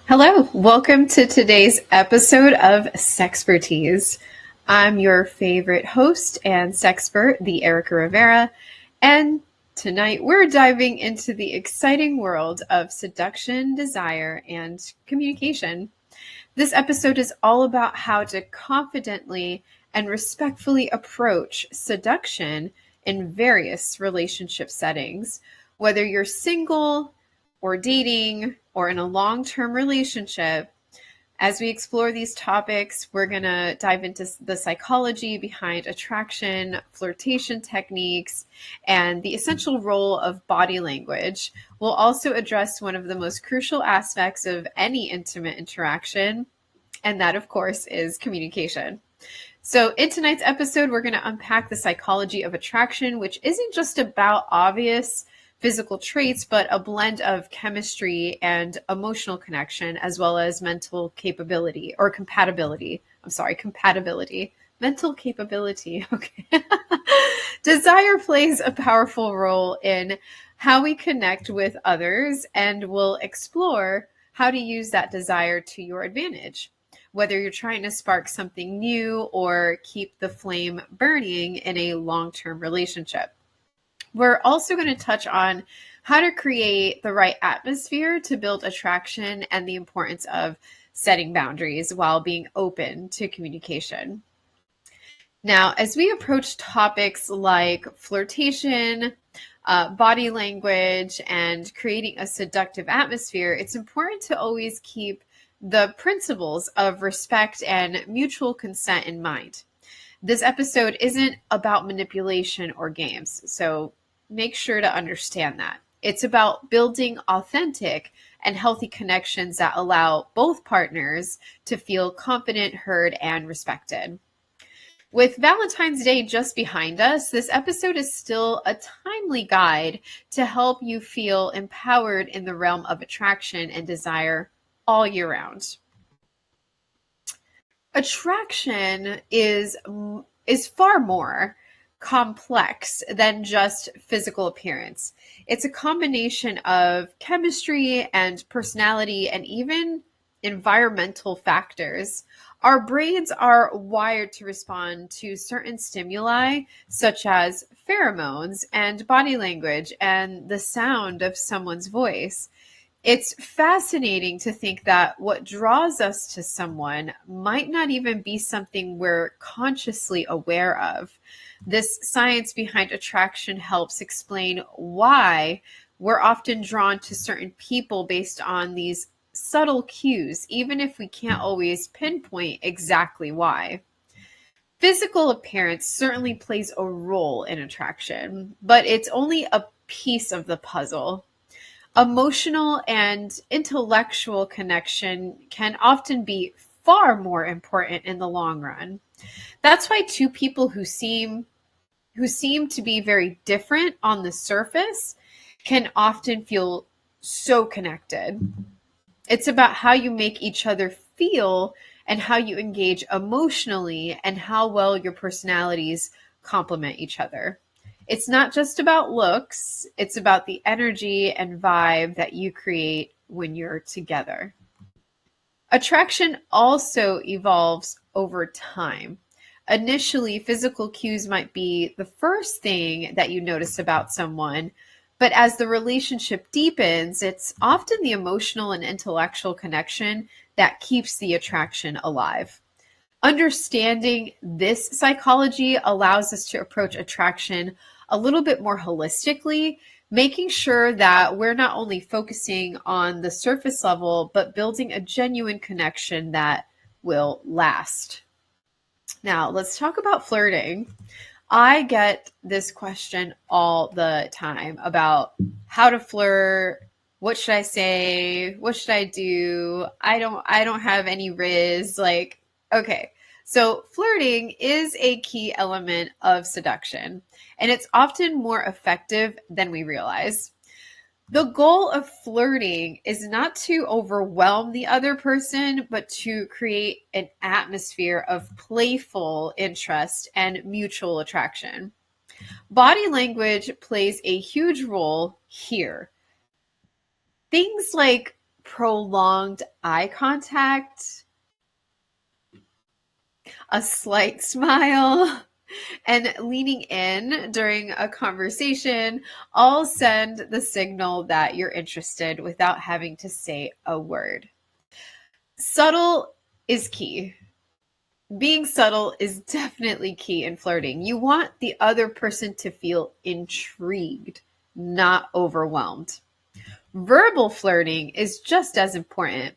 Hello, welcome to today's episode of Sexpertease. I'm your favorite host and sexpert, the Erica Rivera, and tonight we're diving into the exciting world of seduction, desire, and communication. This episode is all about how to confidently and respectfully approach seduction in various relationship settings, whether you're single or dating or in a long-term relationship. As we explore these topics, we're going to dive into the psychology behind attraction, flirtation techniques, and the essential role of body language. We'll also address one of the most crucial aspects of any intimate interaction, and that, of course, is communication. So, in tonight's episode, we're going to unpack the psychology of attraction, which isn't just about obvious physical traits, but a blend of chemistry and emotional connection, as well as mental capability or compatibility. I'm sorry, compatibility. Mental capability. Okay. Desire plays a powerful role in how we connect with others, and we'll explore how to use that desire to your advantage, whether you're trying to spark something new or keep the flame burning in a long-term relationship. We're also going to touch on how to create the right atmosphere to build attraction and the importance of setting boundaries while being open to communication. Now, as we approach topics like flirtation, body language, and creating a seductive atmosphere, it's important to always keep the principles of respect and mutual consent in mind. This episode isn't about manipulation or games, so make sure to understand that. It's about building authentic and healthy connections that allow both partners to feel confident, heard, and respected. With Valentine's Day just behind us, this episode is still a timely guide to help you feel empowered in the realm of attraction and desire all year round. Attraction is far more complex than just physical appearance. It's a combination of chemistry and personality and even environmental factors. Our brains are wired to respond to certain stimuli, such as pheromones and body language and the sound of someone's voice. It's fascinating to think that what draws us to someone might not even be something we're consciously aware of. This science behind attraction helps explain why we're often drawn to certain people based on these subtle cues, even if we can't always pinpoint exactly why. Physical appearance certainly plays a role in attraction, but it's only a piece of the puzzle. Emotional and intellectual connection can often be far more important in the long run. That's why two people who seem to be very different on the surface can often feel so connected. It's about how you make each other feel and how you engage emotionally and how well your personalities complement each other. It's not just about looks, it's about the energy and vibe that you create when you're together. Attraction also evolves over time. Initially, physical cues might be the first thing that you notice about someone, but as the relationship deepens, it's often the emotional and intellectual connection that keeps the attraction alive. Understanding this psychology allows us to approach attraction a little bit more holistically, making sure that we're not only focusing on the surface level, but building a genuine connection that will last. Now, let's talk about flirting. I get this question all the time about how to flirt. What should I say? What should I do? I don't have any riz. Like, okay. So flirting is a key element of seduction, and it's often more effective than we realize. The goal of flirting is not to overwhelm the other person, but to create an atmosphere of playful interest and mutual attraction. Body language plays a huge role here. Things like prolonged eye contact, a slight smile, and leaning in during a conversation all send the signal that you're interested without having to say a word. Subtle is key. Being subtle is definitely key in flirting. You want the other person to feel intrigued, not overwhelmed. Verbal flirting is just as important.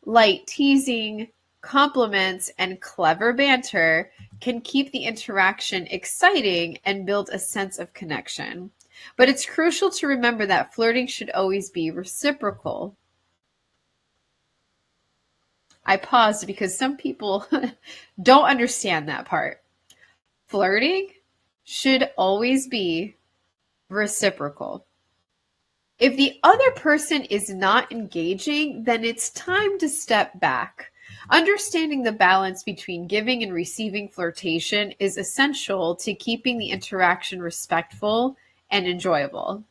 Light teasing, compliments, and clever banter can keep the interaction exciting and build a sense of connection. But it's crucial to remember that flirting should always be reciprocal. I paused because some people don't understand that part. Flirting should always be reciprocal. If the other person is not engaging, then it's time to step back. Understanding the balance between giving and receiving flirtation is essential to keeping the interaction respectful and enjoyable.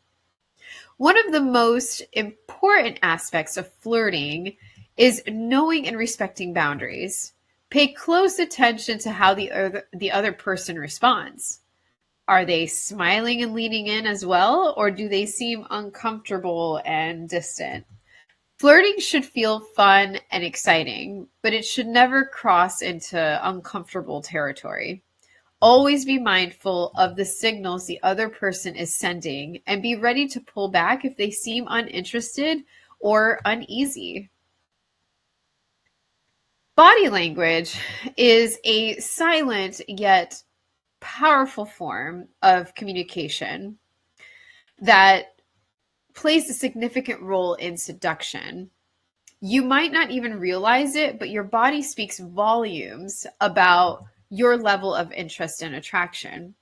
One of the most important aspects of flirting is knowing and respecting boundaries. Pay close attention to how the other person responds. Are they smiling and leaning in as well, or do they seem uncomfortable and distant? Flirting should feel fun and exciting, but it should never cross into uncomfortable territory. Always be mindful of the signals the other person is sending and be ready to pull back if they seem uninterested or uneasy. Body language is a silent yet powerful form of communication that plays a significant role in seduction. You might not even realize it, but your body speaks volumes about your level of interest and attraction.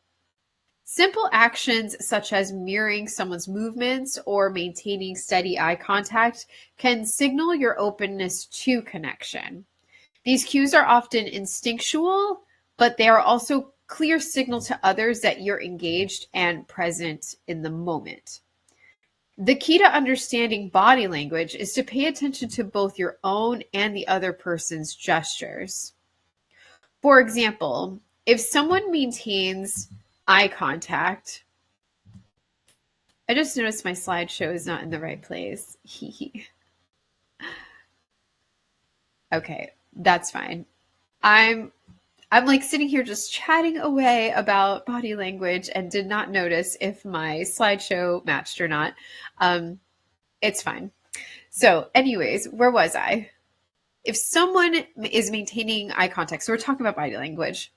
Simple actions such as mirroring someone's movements or maintaining steady eye contact can signal your openness to connection. These cues are often instinctual, but they are also clear signal to others that you're engaged and present in the moment. The key to understanding body language is to pay attention to both your own and the other person's gestures. For example, if someone maintains eye contact, I just noticed my slideshow is not in the right place. Okay, that's fine. I'm like sitting here just chatting away about body language and did not notice if my slideshow matched or not. It's fine. So, anyways, where was I? If someone is maintaining eye contact, so we're talking about body language.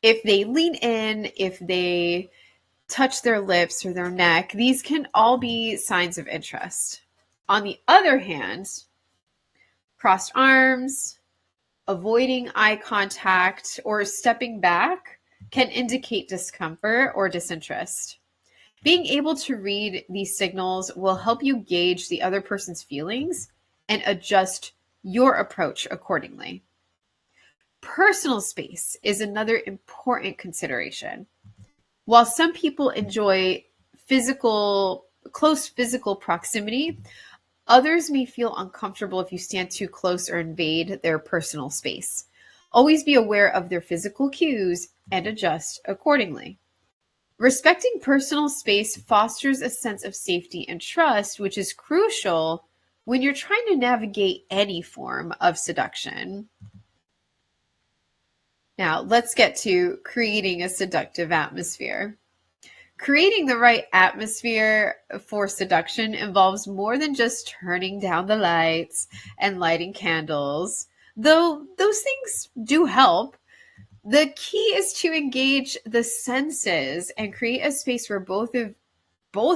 If they lean in, if they touch their lips or their neck, these can all be signs of interest. On the other hand, crossed arms, avoiding eye contact, or stepping back can indicate discomfort or disinterest. Being able to read these signals will help you gauge the other person's feelings and adjust your approach accordingly. Personal space is another important consideration. While some people enjoy close physical proximity, others may feel uncomfortable if you stand too close or invade their personal space. Always be aware of their physical cues and adjust accordingly. Respecting personal space fosters a sense of safety and trust, which is crucial when you're trying to navigate any form of seduction. Now, let's get to creating a seductive atmosphere. Creating the right atmosphere for seduction involves more than just turning down the lights and lighting candles, though those things do help. The key is to engage the senses and create a space where both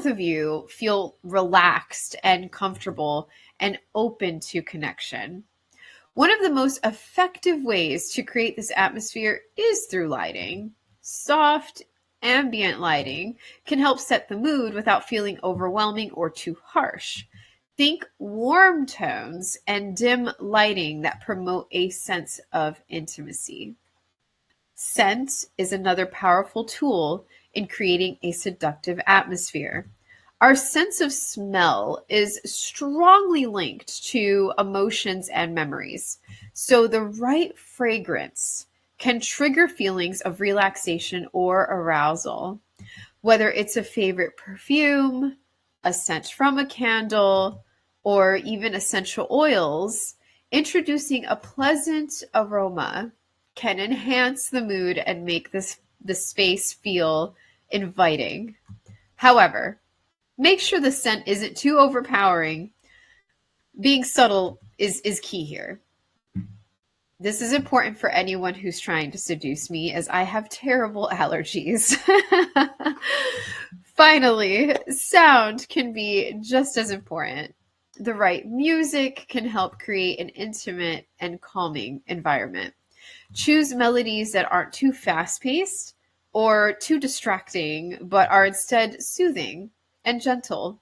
of you feel relaxed and comfortable and open to connection. One of the most effective ways to create this atmosphere is through lighting. Soft, ambient lighting can help set the mood without feeling overwhelming or too harsh. Think warm tones and dim lighting that promote a sense of intimacy. Scent is another powerful tool in creating a seductive atmosphere. Our sense of smell is strongly linked to emotions and memories. So the right fragrance can trigger feelings of relaxation or arousal, whether it's a favorite perfume, a scent from a candle, or even essential oils. Introducing a pleasant aroma can enhance the mood and make the space feel inviting. However, make sure the scent isn't too overpowering. Being subtle is key here. This is important for anyone who's trying to seduce me, as I have terrible allergies. Finally, sound can be just as important. The right music can help create an intimate and calming environment. Choose melodies that aren't too fast paced or too distracting, but are instead soothing and gentle.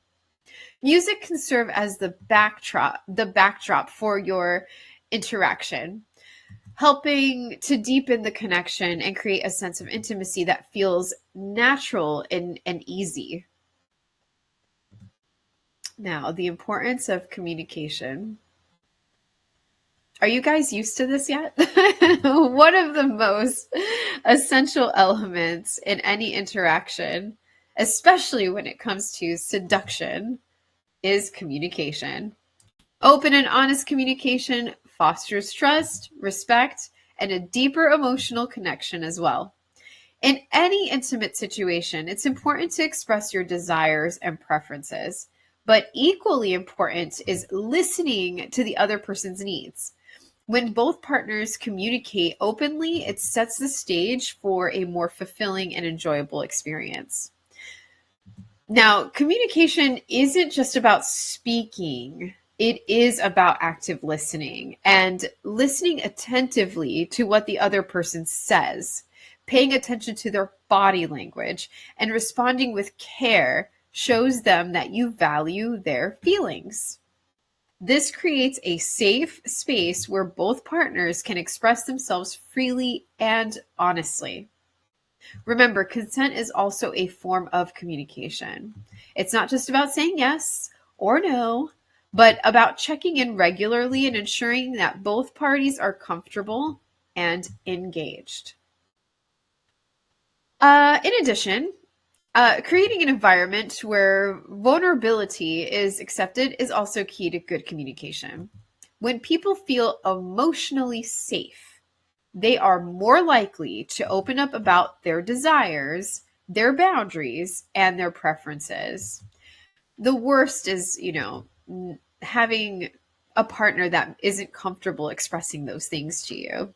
Music can serve as the backdrop for your interaction, helping to deepen the connection and create a sense of intimacy that feels natural and easy. Now, the importance of communication. Are you guys used to this yet? One of the most essential elements in any interaction, especially when it comes to seduction, is communication. Open and honest communication fosters trust, respect, and a deeper emotional connection as well. In any intimate situation, it's important to express your desires and preferences, but equally important is listening to the other person's needs. When both partners communicate openly, it sets the stage for a more fulfilling and enjoyable experience. Now, communication isn't just about speaking. It is about active listening and listening attentively to what the other person says, paying attention to their body language, and responding with care shows them that you value their feelings. This creates a safe space where both partners can express themselves freely and honestly. Remember, consent is also a form of communication. It's not just about saying yes or no, but about checking in regularly and ensuring that both parties are comfortable and engaged. In addition, creating an environment where vulnerability is accepted is also key to good communication. When people feel emotionally safe, they are more likely to open up about their desires, their boundaries, and their preferences. The worst is, having a partner that isn't comfortable expressing those things to you.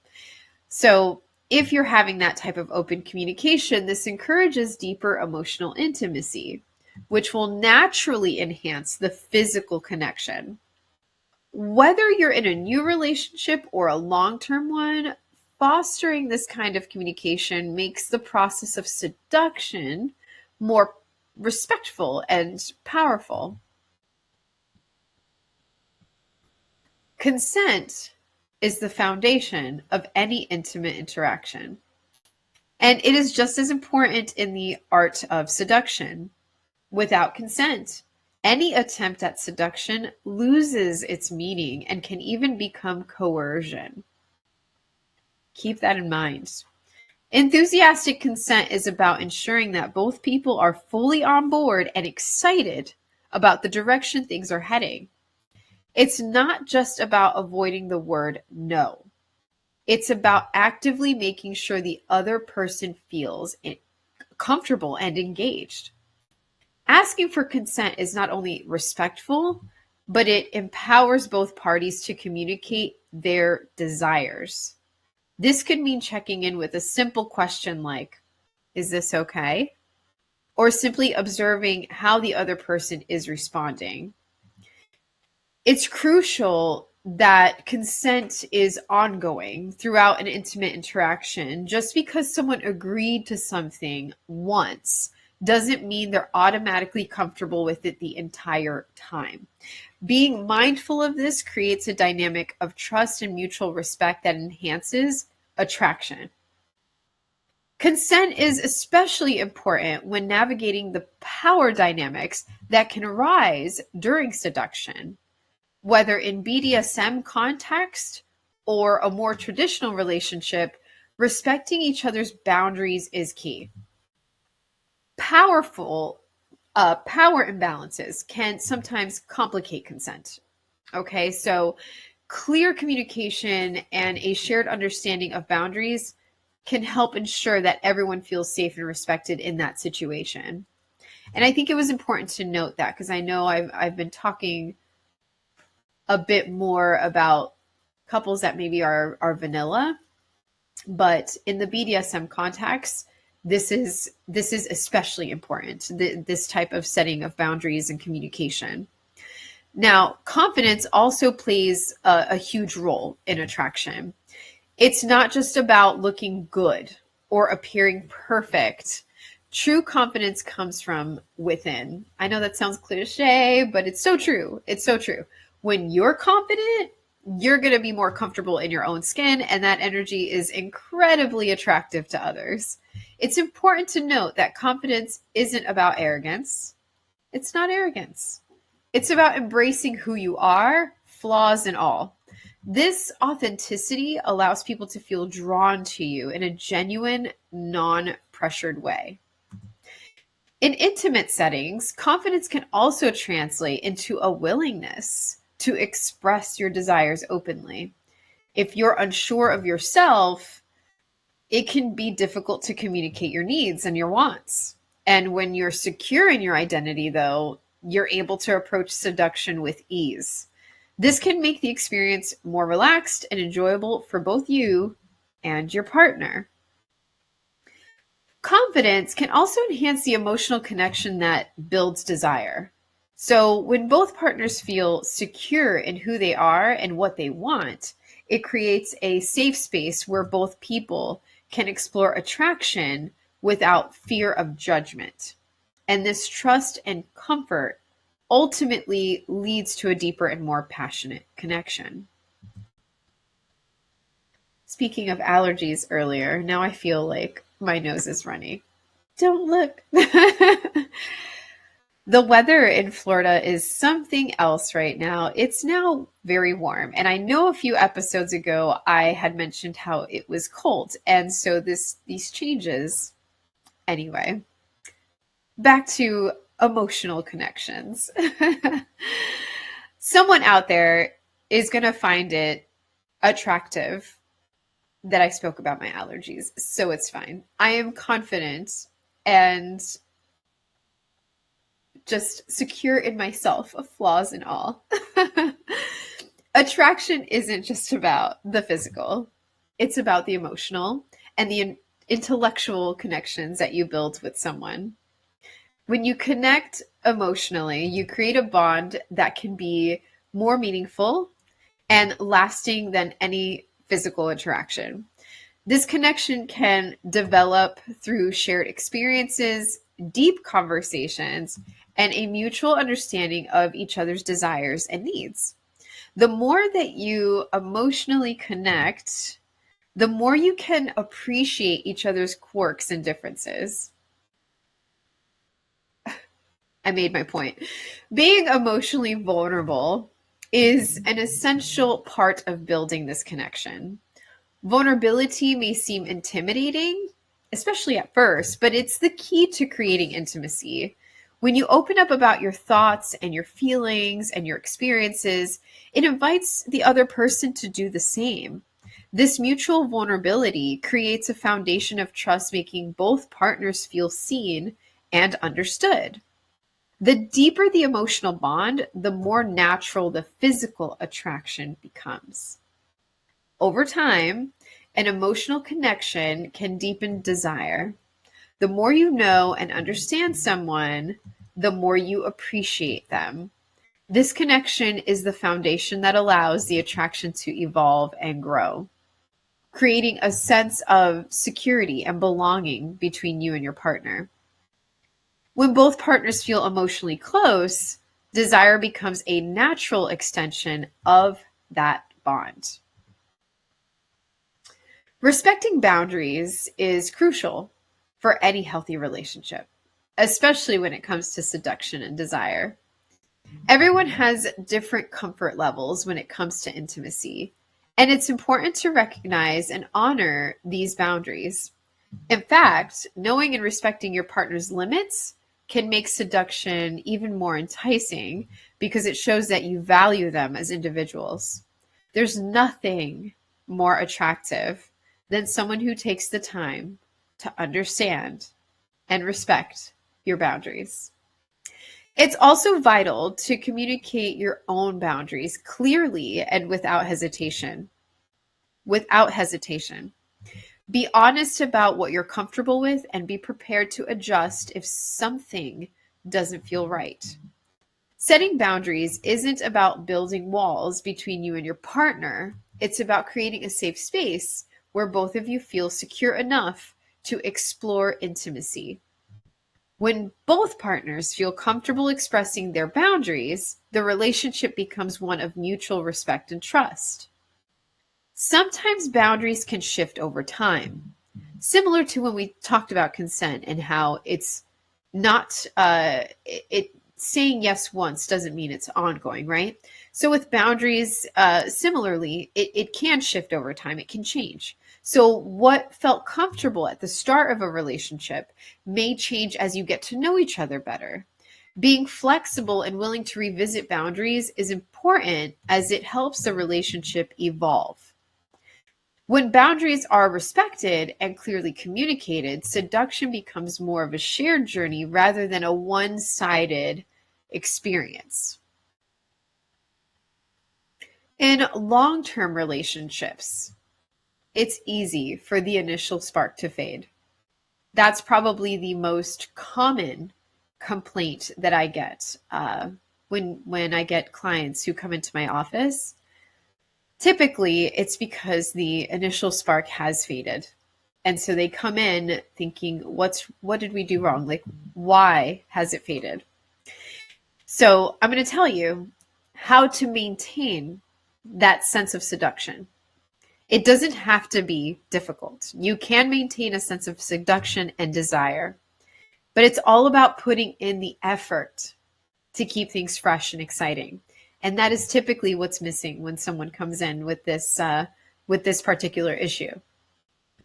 So, if you're having that type of open communication, this encourages deeper emotional intimacy, which will naturally enhance the physical connection. Whether you're in a new relationship or a long-term one, fostering this kind of communication makes the process of seduction more respectful and powerful. Consent is the foundation of any intimate interaction, and it is just as important in the art of seduction. Without consent, any attempt at seduction loses its meaning and can even become coercion. Keep that in mind. Enthusiastic consent is about ensuring that both people are fully on board and excited about the direction things are heading. It's not just about avoiding the word no. It's about actively making sure the other person feels comfortable and engaged. Asking for consent is not only respectful, but it empowers both parties to communicate their desires. This could mean checking in with a simple question like, is this okay? Or simply observing how the other person is responding. It's crucial that consent is ongoing throughout an intimate interaction. Just because someone agreed to something once doesn't mean they're automatically comfortable with it the entire time. Being mindful of this creates a dynamic of trust and mutual respect that enhances attraction. Consent is especially important when navigating the power dynamics that can arise during seduction. Whether in BDSM context or a more traditional relationship, respecting each other's boundaries is key. Powerful power imbalances can sometimes complicate consent. Okay, so clear communication and a shared understanding of boundaries can help ensure that everyone feels safe and respected in that situation. And I think it was important to note that because I know I've been talking a bit more about couples that maybe are vanilla, but in the BDSM context, this is especially important. This type of setting of boundaries and communication. Now, confidence also plays a huge role in attraction. It's not just about looking good or appearing perfect. True confidence comes from within. I know that sounds cliche, but it's so true. It's so true. When you're confident, you're going to be more comfortable in your own skin, and that energy is incredibly attractive to others. It's important to note that confidence isn't about arrogance. It's not arrogance. It's about embracing who you are, flaws and all. This authenticity allows people to feel drawn to you in a genuine, non pressured way. In intimate settings, confidence can also translate into a willingness to express your desires openly. If you're unsure of yourself, it can be difficult to communicate your needs and your wants. And when you're secure in your identity, though, you're able to approach seduction with ease. This can make the experience more relaxed and enjoyable for both you and your partner. Confidence can also enhance the emotional connection that builds desire. So, when both partners feel secure in who they are and what they want, it creates a safe space where both people can explore attraction without fear of judgment. And this trust and comfort ultimately leads to a deeper and more passionate connection. Speaking of allergies earlier, now I feel like my nose is runny. Don't look. The weather in Florida is something else right now. It's now very warm. And I know a few episodes ago I had mentioned how it was cold. And so these changes. Anyway, back to emotional connections. Someone out there is going to find it attractive that I spoke about my allergies. So it's fine. I am confident and just secure in myself, flaws and all. Attraction isn't just about the physical, it's about the emotional and the intellectual connections that you build with someone. When you connect emotionally, you create a bond that can be more meaningful and lasting than any physical interaction. This connection can develop through shared experiences, deep conversations, and a mutual understanding of each other's desires and needs. The more that you emotionally connect, the more you can appreciate each other's quirks and differences. I made my point. Being emotionally vulnerable is an essential part of building this connection. Vulnerability may seem intimidating, especially at first, but it's the key to creating intimacy. When you open up about your thoughts and your feelings and your experiences, it invites the other person to do the same. This mutual vulnerability creates a foundation of trust, making both partners feel seen and understood. The deeper the emotional bond, the more natural the physical attraction becomes. Over time, an emotional connection can deepen desire. The more you know and understand someone, the more you appreciate them. This connection is the foundation that allows the attraction to evolve and grow, creating a sense of security and belonging between you and your partner. When both partners feel emotionally close, desire becomes a natural extension of that bond. Respecting boundaries is crucial. for any healthy relationship, especially when it comes to seduction and desire. Everyone has different comfort levels when it comes to intimacy, and it's important to recognize and honor these boundaries. In fact, knowing and respecting your partner's limits can make seduction even more enticing because it shows that you value them as individuals. There's nothing more attractive than someone who takes the time to understand and respect your boundaries. It's also vital to communicate your own boundaries clearly and without hesitation. Without hesitation. Be honest about what you're comfortable with and be prepared to adjust if something doesn't feel right. Setting boundaries isn't about building walls between you and your partner. It's about creating a safe space where both of you feel secure enough to explore intimacy. When both partners feel comfortable expressing their boundaries, the relationship becomes one of mutual respect and trust. Sometimes boundaries can shift over time, similar to when we talked about consent and how it's not it saying yes once doesn't mean it's ongoing, right? So with boundaries, similarly, it can shift over time. It can change. So what felt comfortable at the start of a relationship may change as you get to know each other better. Being flexible and willing to revisit boundaries is important as it helps the relationship evolve. When boundaries are respected and clearly communicated, seduction becomes more of a shared journey rather than a one-sided experience. In long-term relationships, it's easy for the initial spark to fade. That's probably the most common complaint that I get when I get clients who come into my office. Typically, it's because the initial spark has faded. And so they come in thinking, what did we do wrong? Like, why has it faded? So I'm going to tell you how to maintain that sense of seduction. It doesn't have to be difficult. You can maintain a sense of seduction and desire, but it's all about putting in the effort to keep things fresh and exciting. And that is typically what's missing when someone comes in with this particular issue.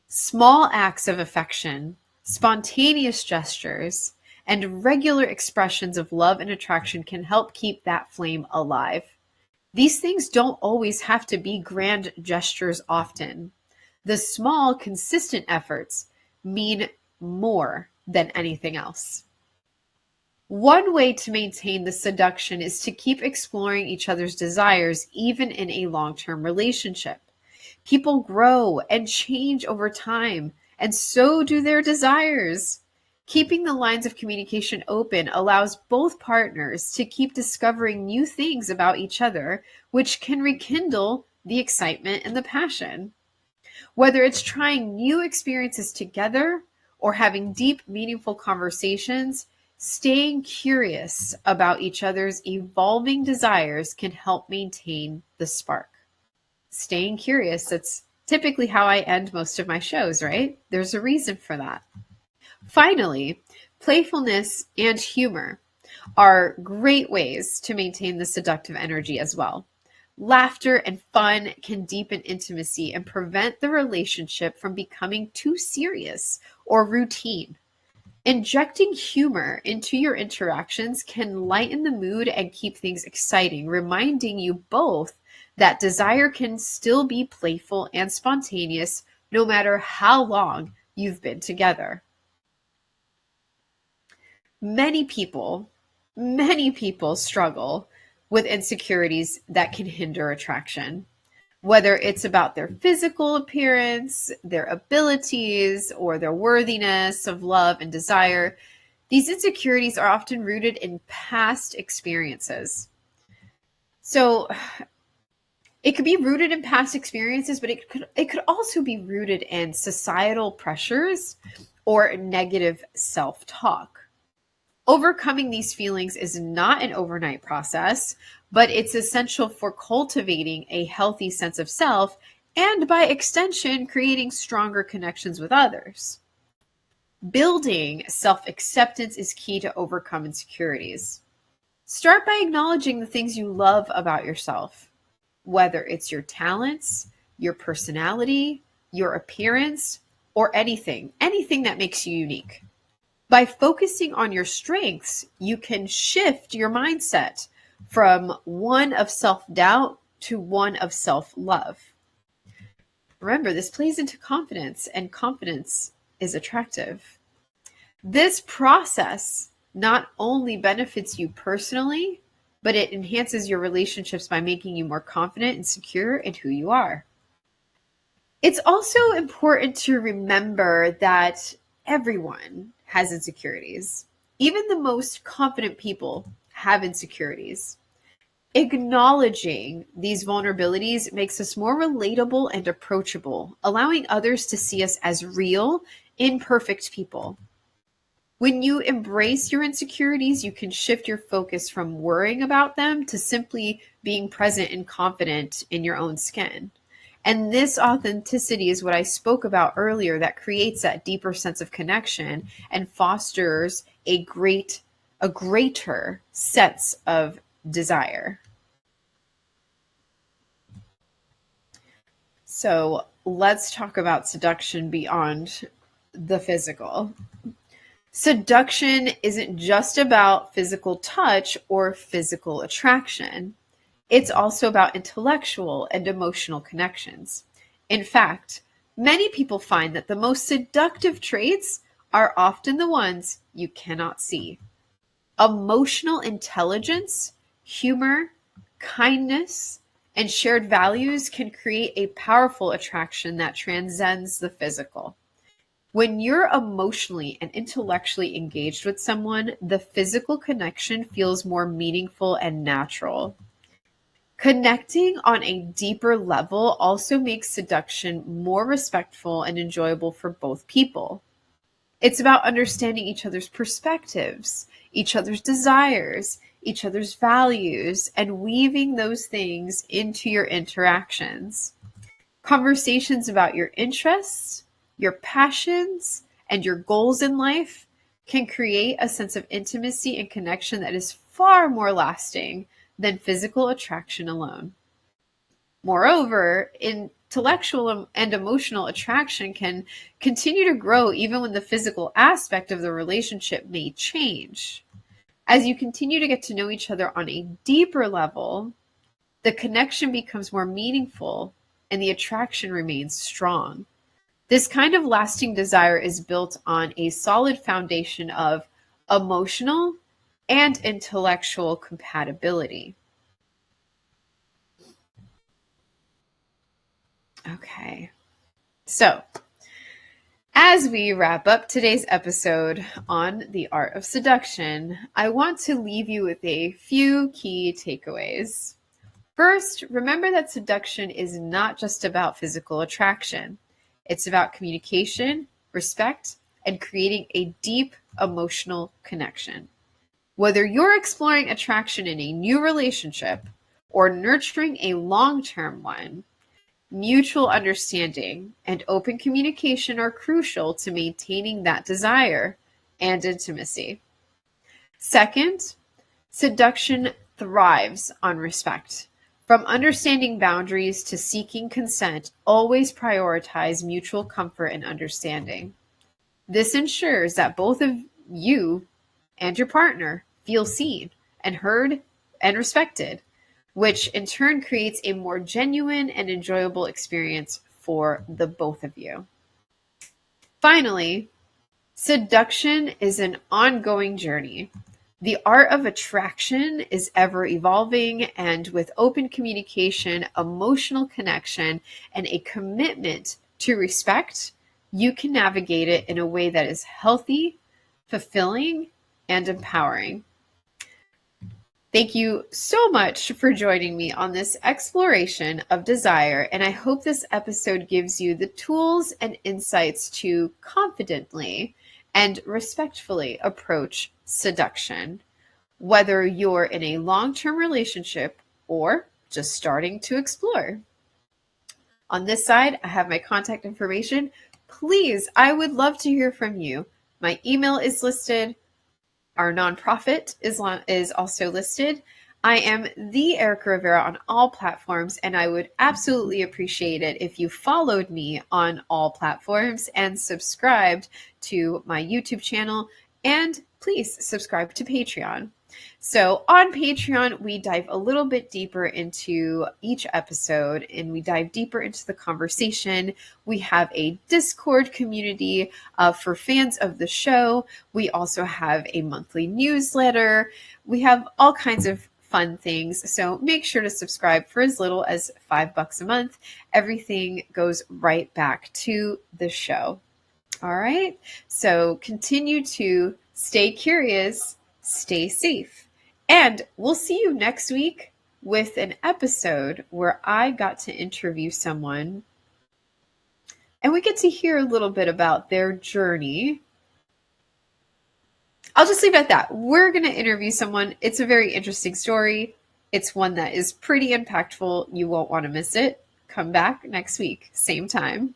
Small acts of affection, spontaneous gestures, and regular expressions of love and attraction can help keep that flame alive. These things don't always have to be grand gestures often. The small, consistent efforts mean more than anything else. One way to maintain the seduction is to keep exploring each other's desires, even in a long-term relationship. People grow and change over time, and so do their desires. Keeping the lines of communication open allows both partners to keep discovering new things about each other, which can rekindle the excitement and the passion. Whether it's trying new experiences together or having deep, meaningful conversations, staying curious about each other's evolving desires can help maintain the spark. Staying curious, that's typically how I end most of my shows, right? There's a reason for that. Finally, playfulness and humor are great ways to maintain the seductive energy as well. Laughter and fun can deepen intimacy and prevent the relationship from becoming too serious or routine. Injecting humor into your interactions can lighten the mood and keep things exciting, reminding you both that desire can still be playful and spontaneous no matter how long you've been together. Many people struggle with insecurities that can hinder attraction, whether it's about their physical appearance, their abilities, or their worthiness of love and desire. These insecurities are often rooted in past experiences. So it could be rooted in past experiences, but it could also be rooted in societal pressures or negative self-talk. Overcoming these feelings is not an overnight process, but it's essential for cultivating a healthy sense of self and, by extension, creating stronger connections with others. Building self-acceptance is key to overcome insecurities. Start by acknowledging the things you love about yourself, whether it's your talents, your personality, your appearance, or anything that makes you unique. By focusing on your strengths, you can shift your mindset from one of self-doubt to one of self-love. Remember, this plays into confidence, and confidence is attractive. This process not only benefits you personally, but it enhances your relationships by making you more confident and secure in who you are. It's also important to remember that everyone has insecurities. Even the most confident people have insecurities. Acknowledging these vulnerabilities makes us more relatable and approachable, allowing others to see us as real, imperfect people. When you embrace your insecurities, you can shift your focus from worrying about them to simply being present and confident in your own skin. And this authenticity is what I spoke about earlier that creates that deeper sense of connection and fosters a greater sense of desire. So let's talk about seduction beyond the physical. Seduction isn't just about physical touch or physical attraction. It's also about intellectual and emotional connections. In fact, many people find that the most seductive traits are often the ones you cannot see. Emotional intelligence, humor, kindness, and shared values can create a powerful attraction that transcends the physical. When you're emotionally and intellectually engaged with someone, the physical connection feels more meaningful and natural. Connecting on a deeper level also makes seduction more respectful and enjoyable for both people. It's about understanding each other's perspectives, each other's desires, each other's values, and weaving those things into your interactions. Conversations about your interests, your passions, and your goals in life can create a sense of intimacy and connection that is far more lasting than physical attraction alone. Moreover, intellectual and emotional attraction can continue to grow even when the physical aspect of the relationship may change. As you continue to get to know each other on a deeper level, the connection becomes more meaningful and the attraction remains strong. This kind of lasting desire is built on a solid foundation of emotional and intellectual compatibility. Okay, so as we wrap up today's episode on the art of seduction, I want to leave you with a few key takeaways. First, remember that seduction is not just about physical attraction. It's about communication, respect, and creating a deep emotional connection. Whether you're exploring attraction in a new relationship or nurturing a long-term one, mutual understanding and open communication are crucial to maintaining that desire and intimacy. Second, seduction thrives on respect. From understanding boundaries to seeking consent, always prioritize mutual comfort and understanding. This ensures that both of you and your partner feel seen and heard and respected, which in turn creates a more genuine and enjoyable experience for the both of you. Finally, seduction is an ongoing journey. The art of attraction is ever evolving, and with open communication, emotional connection, and a commitment to respect, you can navigate it in a way that is healthy, fulfilling, and empowering. Thank you so much for joining me on this exploration of desire, and I hope this episode gives you the tools and insights to confidently and respectfully approach seduction, whether you're in a long-term relationship or just starting to explore. On this side, I have my contact information. Please, I would love to hear from you. My email is listed. Our nonprofit is also listed. I am the Erica Rivera on all platforms, and I would absolutely appreciate it if you followed me on all platforms and subscribed to my YouTube channel, and please subscribe to Patreon. So on Patreon, we dive a little bit deeper into each episode and we dive deeper into the conversation. We have a Discord community for fans of the show. We also have a monthly newsletter. We have all kinds of fun things. So make sure to subscribe for as little as $5 a month. Everything goes right back to the show. All right. So continue to stay curious, stay safe. And we'll see you next week with an episode where I got to interview someone and we get to hear a little bit about their journey. I'll just leave it at that. We're going to interview someone. It's a very interesting story. It's one that is pretty impactful. You won't want to miss it. Come back next week, same time.